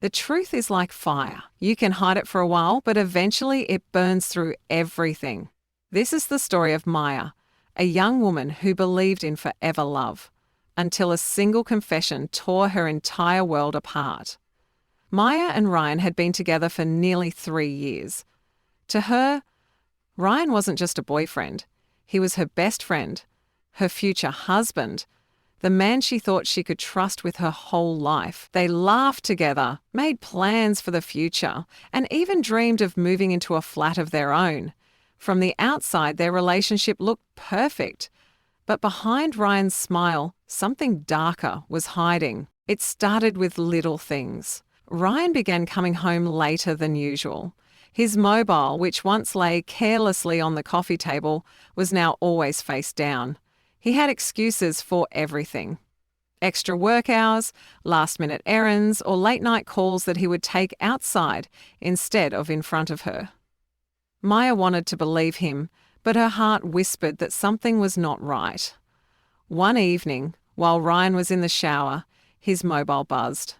The truth is like fire. You can hide it for a while, but eventually it burns through everything. This is the story of Maya, a young woman who believed in forever love, until a single confession tore her entire world apart. Maya and Ryan had been together for nearly 3 years. To her, Ryan wasn't just a boyfriend. He was her best friend, her future husband, the man she thought she could trust with her whole life. They laughed together, made plans for the future, and even dreamed of moving into a flat of their own. From the outside, their relationship looked perfect. But behind Ryan's smile, something darker was hiding. It started with little things. Ryan began coming home later than usual. His mobile, which once lay carelessly on the coffee table, was now always face down. He had excuses for everything. Extra work hours, last-minute errands, or late-night calls that he would take outside instead of in front of her. Maya wanted to believe him, but her heart whispered that something was not right. One evening, while Ryan was in the shower, his mobile buzzed.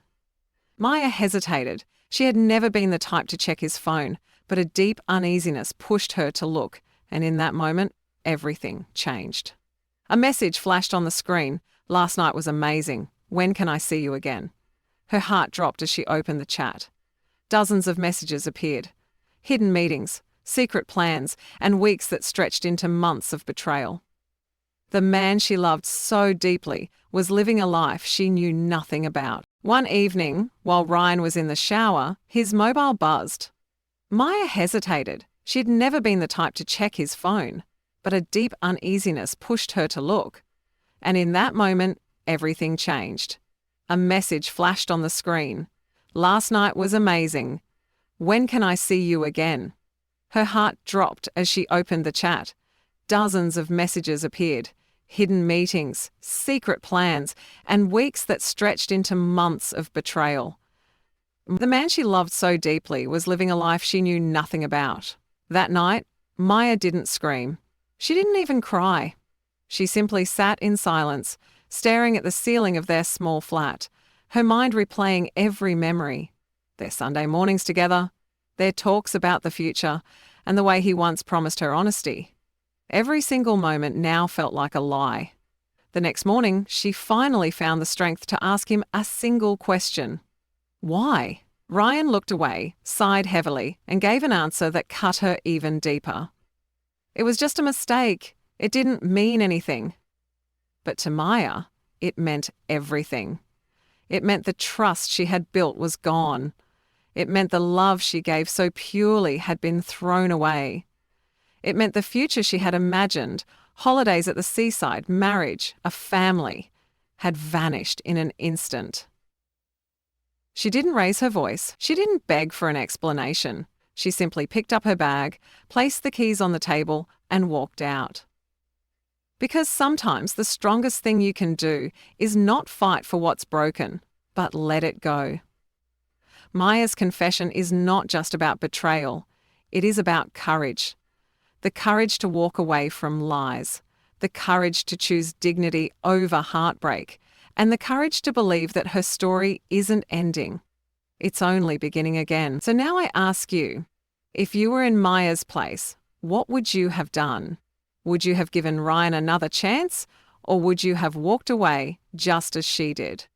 Maya hesitated. She had never been the type to check his phone, but a deep uneasiness pushed her to look, and in that moment, everything changed. A message flashed on the screen. "Last night was amazing. When can I see you again?" Her heart dropped as she opened the chat. Dozens of messages appeared. Hidden meetings, secret plans, and weeks that stretched into months of betrayal. The man she loved so deeply was living a life she knew nothing about. One evening, while Ryan was in the shower, his mobile buzzed. Maya hesitated. She'd never been the type to check his phone, but a deep uneasiness pushed her to look. And in that moment, everything changed. A message flashed on the screen. "Last night was amazing. When can I see you again?" Her heart dropped as she opened the chat. Dozens of messages appeared. Hidden meetings, secret plans, and weeks that stretched into months of betrayal. The man she loved so deeply was living a life she knew nothing about. That night, Maya didn't scream. She didn't even cry. She simply sat in silence, staring at the ceiling of their small flat, her mind replaying every memory. Their Sunday mornings together, their talks about the future, and the way he once promised her honesty. Every single moment now felt like a lie. The next morning, she finally found the strength to ask him a single question. Why? Ryan looked away, sighed heavily, and gave an answer that cut her even deeper. It was just a mistake. It didn't mean anything. But to Maya, it meant everything. It meant the trust she had built was gone. It meant the love she gave so purely had been thrown away. It meant the future she had imagined, holidays at the seaside, marriage, a family, had vanished in an instant. She didn't raise her voice. She didn't beg for an explanation. She simply picked up her bag, placed the keys on the table, and walked out. Because sometimes the strongest thing you can do is not fight for what's broken, but let it go. Maya's confession is not just about betrayal. It is about courage. The courage to walk away from lies, the courage to choose dignity over heartbreak, and the courage to believe that her story isn't ending. It's only beginning again. So now I ask you, if you were in Maya's place, what would you have done? Would you have given Ryan another chance, or would you have walked away just as she did?